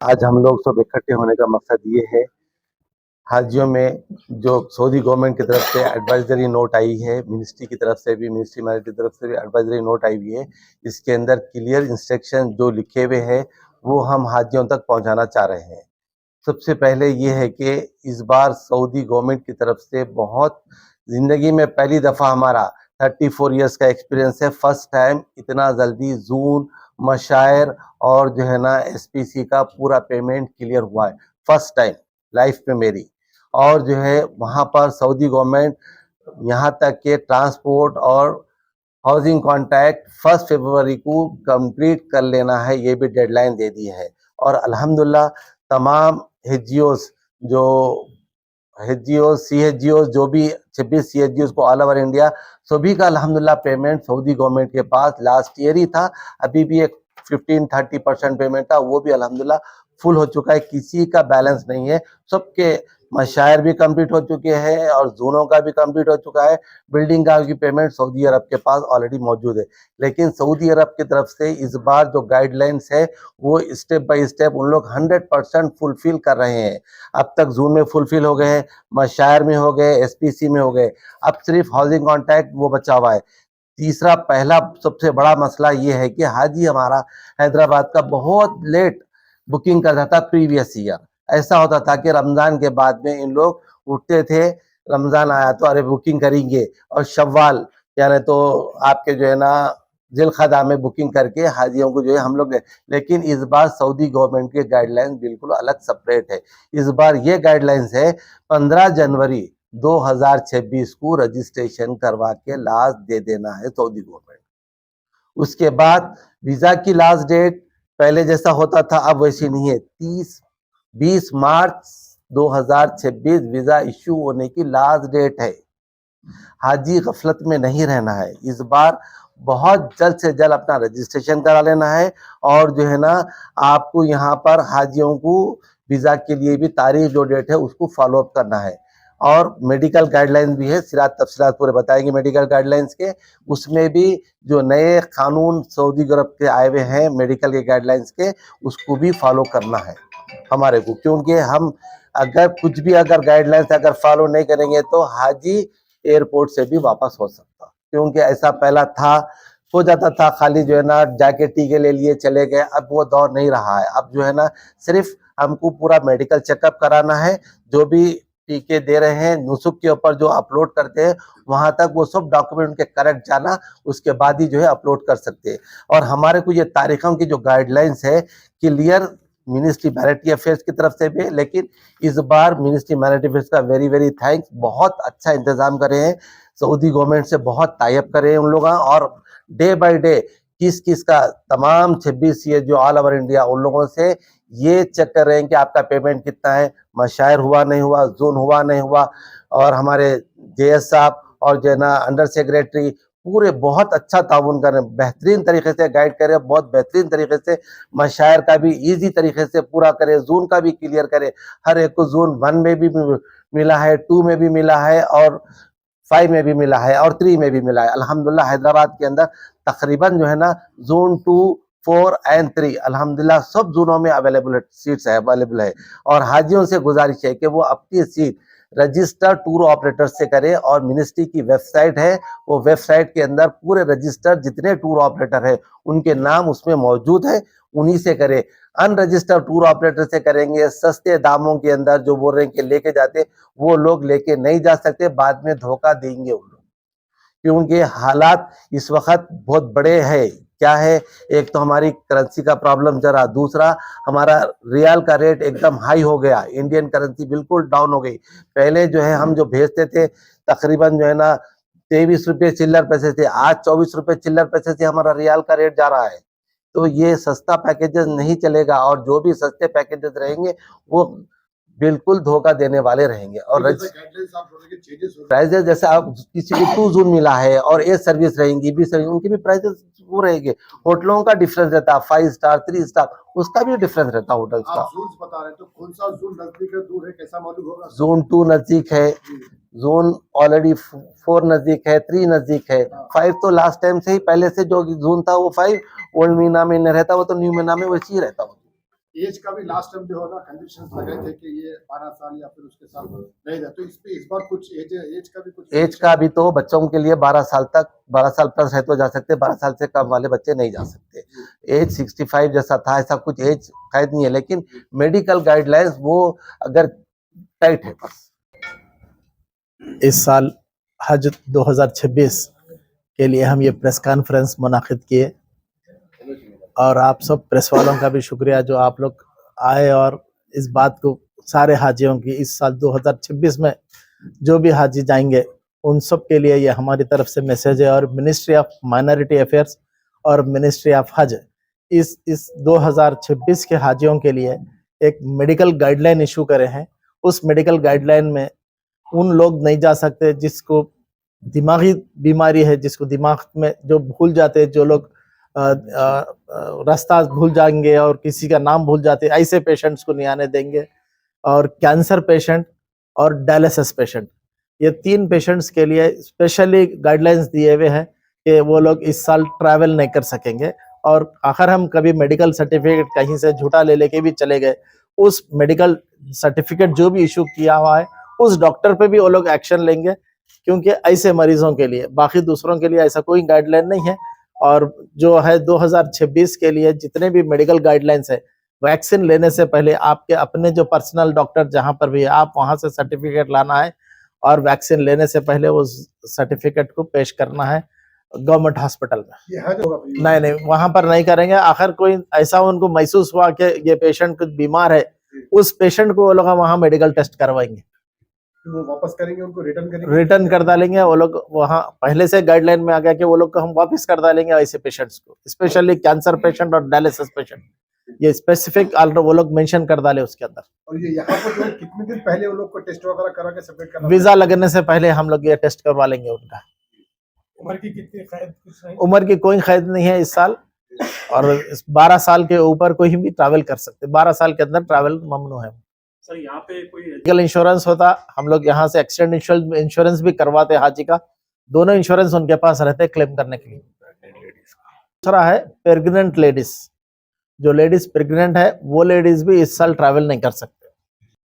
आज हम लोग सब इकट्ठे होने का मकसद ये है, हाजियों में जो सऊदी गवर्नमेंट की तरफ से एडवाइजरी नोट आई है, मिनिस्ट्री की तरफ से भी, मिनिस्ट्री मैनेजर की तरफ से भी एडवाइजरी नोट आई हुई है। इसके अंदर क्लियर इंस्ट्रक्शन जो लिखे हुए हैं वो हम हाजियों तक पहुंचाना चाह रहे हैं। सबसे पहले ये है कि इस बार सऊदी गवर्नमेंट की तरफ से बहुत ज़िंदगी में पहली दफ़ा हमारा 34 इयर्स का एक्सपीरियंस है, फर्स्ट टाइम इतना जल्दी ज़ून, मशायर और जो है ना एसपीसी का पूरा पेमेंट क्लियर हुआ है, फर्स्ट टाइम लाइफ में मेरी। और जो है वहाँ पर सऊदी गवर्नमेंट यहाँ तक के ट्रांसपोर्ट और हाउसिंग कॉन्ट्रैक्ट 1 फरवरी को कंप्लीट कर लेना है, ये भी डेडलाइन दे दी है। और अल्हम्दुलिल्लाह तमाम एचजीओस जो एचजीओस सीएचजीओस जो भी 26 सीएचजीओस को ऑल ओवर इंडिया सभी का अल्हम्दुलिल्लाह पेमेंट सऊदी गवर्नमेंट के पास लास्ट ईयर ही था, अभी भी एक 15-30% पेमेंट था, वो भी अल्हम्दुलिल्लाह फुल हो चुका है, किसी का बैलेंस नहीं है। सबके मशायर भी कंप्लीट हो चुके हैं और जोनों का भी कंप्लीट हो चुका है। बिल्डिंग का भी पेमेंट सऊदी अरब के पास ऑलरेडी मौजूद है। लेकिन सऊदी अरब की तरफ से इस बार जो गाइडलाइंस है वो स्टेप बाय स्टेप उन लोग 100% फुलफिल कर रहे हैं। अब तक जून में फुलफिल हो गए हैं, मशायर में हो गए, एसपीसी में हो गए, अब सिर्फ हाउसिंग कॉन्ट्रैक्ट वो बचा हुआ है। तीसरा पहला सबसे बड़ा मसला ये है कि हाजी हमारा हैदराबाद का बहुत लेट बुकिंग करता था प्रीवियस ईयर। ऐसा होता था कि रमज़ान के बाद में इन लोग उठते थे, रमज़ान आया तो अरे बुकिंग करेंगे, और शव्वाल यानी तो आपके जो है ना ज़िलक़अदा में बुकिंग करके हाजियों को जो है हम लोग। लेकिन इस बार सऊदी गवर्नमेंट के गाइडलाइंस बिल्कुल अलग सेपरेट है। इस बार ये गाइडलाइंस है 15 जनवरी 2026 को रजिस्ट्रेशन करवा के लास्ट दे देना है सऊदी गवर्नमेंट। उसके बाद वीज़ा की लास्ट डेट पहले जैसा होता था अब वैसी नहीं है, 20 मार्च 2026 वीज़ा इश्यू होने की लास्ट डेट है। हाजी गफलत में नहीं रहना है, इस बार बहुत जल्द से जल्द अपना रजिस्ट्रेशन करा लेना है। और जो है ना आपको यहाँ पर हाजियों को वीज़ा के लिए भी तारीख जो डेट है उसको फॉलो अप करना है। और मेडिकल गाइडलाइंस भी है, सिरात तफसीलात पूरे बताएंगे मेडिकल गाइडलाइंस के। उसमें भी जो नए कानून सऊदी अरब के आए हुए हैं मेडिकल के गाइडलाइंस के, उसको भी फॉलो करना है हमारे को, क्योंकि हम अगर कुछ भी अगर गाइडलाइंस अगर फॉलो नहीं करेंगे तो हाजी एयरपोर्ट से भी वापस हो सकता, क्योंकि ऐसा पहला था, हो जाता था खाली जो है ना जाके टीके ले लिए चले गए, अब वो दौर नहीं रहा है। अब जो है ना सिर्फ हमको पूरा मेडिकल चेकअप कराना है, जो भी टीके दे रहे हैं नुसुक के ऊपर जो अपलोड करते हैं वहां तक वो सब डॉक्यूमेंट के करेक्ट जाना, उसके बाद ही जो है अपलोड कर सकते हैं। और हमारे को ये तारीखों की जो गाइडलाइंस है क्लियर मिनिस्ट्री मैरिटरी अफेयर्स की तरफ से भी, लेकिन इस बार मिनिस्ट्री मैरिटरी अफेयर्स का वेरी वेरी थैंक्स, बहुत अच्छा इंतजाम करे हैं सऊदी गवर्नमेंट से, बहुत टाइप करे हैं उन लोग। और डे बाय डे किस किस का तमाम 26 ये जो ऑल ओवर इंडिया उन लोगों से ये चेक कर रहे हैं कि आपका पेमेंट कितना है, मशायर हुआ नहीं हुआ, जोन हुआ नहीं हुआ। और हमारे जेएस साहब और जो है ना अंडर सेक्रेटरी पूरे बहुत अच्छा ताउन कर रहे हैं, बेहतरीन तरीके से गाइड कर रहे हैं, बहुत बेहतरीन तरीके से मशायर का भी इजी तरीके से पूरा करे, जोन का भी क्लियर करे। हर एक को जोन 1 में भी मिला है, 2 में भी मिला है और 5 में भी मिला है और 3 में भी मिला है। अल्हम्दुलिल्लाह हैदराबाद के अंदर तकरीबन जो है ना जोन 2, 4 एंड 3 अल्हम्दुलिल्लाह सब जोनों में अवेलेबल है, सीट्स है अवेलेबल है। और हाजियों से गुजारिश है कि वो अपनी सीट रजिस्टर टूर ऑपरेटर से करें, और मिनिस्ट्री की वेबसाइट है, वो वेबसाइट के अंदर पूरे रजिस्टर जितने टूर ऑपरेटर है उनके नाम उसमें मौजूद है, उन्हीं से करें। अनरजिस्टर्ड टूर ऑपरेटर से करेंगे सस्ते दामों के अंदर जो बोल रहे हैं कि लेके जाते, वो लोग लेके नहीं जा सकते, बाद में धोखा देंगे उन लोग, क्योंकि हालात इस वक्त बहुत बड़े हैं। क्या है, एक तो हमारी करेंसी का प्रॉब्लम जरा, दूसरा हमारा रियाल का रेट एकदम हाई हो गया, इंडियन करेंसी बिल्कुल डाउन हो गई। पहले जो है हम जो भेजते थे तकरीबन जो है ना 23 रुपये चिल्लर पैसे थे, आज 24 रुपये चिल्लर पैसे से हमारा रियाल का रेट जा रहा है। तो ये सस्ता पैकेजेस नहीं चलेगा, और जो भी सस्ते पैकेजेस रहेंगे वो बिल्कुल धोखा देने वाले रहेंगे। और प्राइजेस जैसे आप किसी को 2 जून मिला है और ए सर्विस रहेंगी, बी सर्विस, उनकी भी प्राइजेस वो रहेंगे। होटलों का डिफरेंस रहता है, 5 स्टार 3 स्टार उसका भी डिफरेंस रहता है होटल्स का। आप जोन बता रहे हैं तो कौन सा जोन नजदीक है, दूर है, कैसा मालूम होगा? जोन 2 नजदीक है, जोन ऑलरेडी 4 नजदीक है, 3 नजदीक है, 5 तो लास्ट टाइम से ही पहले से जो जोन था वो 5 ओल्ड मीना में रहता, वो तो न्यू मीना में वैसे ही रहता। एज का भी लास्ट टाइम जो है ना कंडीशंस लगे थे कि ये 12 साल या फिर उसके साथ नहीं जाए, तो इस बार कुछ एज का भी कुछ एज का भी तो बच्चों के लिए 12 साल तक 12 साल प्लस है तो जा सकते, 12 साल से कम वाले बच्चे नहीं जा सकते। एज 65 जैसा था, ऐसा कुछ एज कैद नहीं है, लेकिन मेडिकल गाइडलाइंस वो अगर टाइट है बस। इस साल हज 2026 के लिए हम ये प्रेस कॉन्फ्रेंस मुनाकिद किए और आप सब प्रेस वालों का भी शुक्रिया जो आप लोग आए और इस बात को सारे हाजियों की इस साल 2026 में जो भी हाजी जाएंगे उन सब के लिए ये हमारी तरफ से मैसेज है। और मिनिस्ट्री ऑफ माइनॉरिटी अफेयर्स और मिनिस्ट्री ऑफ हज इस 2026 के हाजियों के लिए एक मेडिकल गाइडलाइन इशू करे हैं। उस मेडिकल गाइडलाइन में उन लोग नहीं जा सकते जिसको दिमागी बीमारी है, जिसको दिमाग में जो भूल जाते हैं, जो लोग रास्ता भूल जाएंगे और किसी का नाम भूल जाते, ऐसे पेशेंट्स को नहीं आने देंगे। और कैंसर पेशेंट और डायलिसिस पेशेंट, ये 3 पेशेंट्स के लिए स्पेशली गाइडलाइंस दिए हुए हैं कि वो लोग इस साल ट्रैवल नहीं कर सकेंगे। और आखिर हम कभी मेडिकल सर्टिफिकेट कहीं से झूठा ले लेके भी चले गए, उस मेडिकल सर्टिफिकेट जो भी इशू किया हुआ है उस डॉक्टर पे भी वो लोग एक्शन लेंगे, क्योंकि ऐसे मरीजों के लिए, बाकी दूसरों के लिए ऐसा कोई गाइडलाइन नहीं है। और जो है 2026 के लिए जितने भी मेडिकल गाइडलाइंस है, वैक्सीन लेने से पहले आपके अपने जो पर्सनल डॉक्टर जहां पर भी है आप वहां से सर्टिफिकेट लाना है और वैक्सीन लेने से पहले उस सर्टिफिकेट को पेश करना है गवर्नमेंट हॉस्पिटल में। ये हज होगा फिर? नहीं, वहां पर नहीं करेंगे। आखिर कोई ऐसा उनको महसूस हुआ कि ये पेशेंट कुछ बीमार है, उस पेशेंट को वो लोग वहां मेडिकल टेस्ट करवाएंगे, वो वापस करेंगे, उनको रिटर्न करेंगे, रिटर्न कर डालेंगे। वो लोग वहां पहले से गाइडलाइन में आ गया कि वो लोग को हम वापस कर डालेंगे ऐसे पेशेंट्स को, स्पेशली कैंसर पेशेंट और डायलिसिस पेशेंट, ये स्पेसिफिक वो लोग मेंशन कर डाले उसके अंदर। और ये यहाँ पर जो कितने दिन पहले वो लोग को टेस्ट वगैरह करा के सबमिट करना? वीजा लगने से पहले हम लोग ये टेस्ट करवा लेंगे उनका। उम्र की कितनी कैद? कुछ नहीं, उम्र की कोई कैद नहीं है इस साल, और 12 साल के ऊपर कोई भी ट्रैवल कर सकते, 12 साल के अंदर ट्रैवल ममनू है। सर यहाँ पे कोई मेडिकल इंश्योरेंस होता, हम लोग यहाँ से एक्सीडेंट इंश्योरेंस भी करवाते हाजी का, दोनों इंश्योरेंस उनके पास रहते क्लेम करने के लिए। दूसरा है प्रेग्नेंट लेडीज, जो लेडीज प्रेग्नेंट है वो लेडीज भी इस साल ट्रैवल नहीं कर सकती।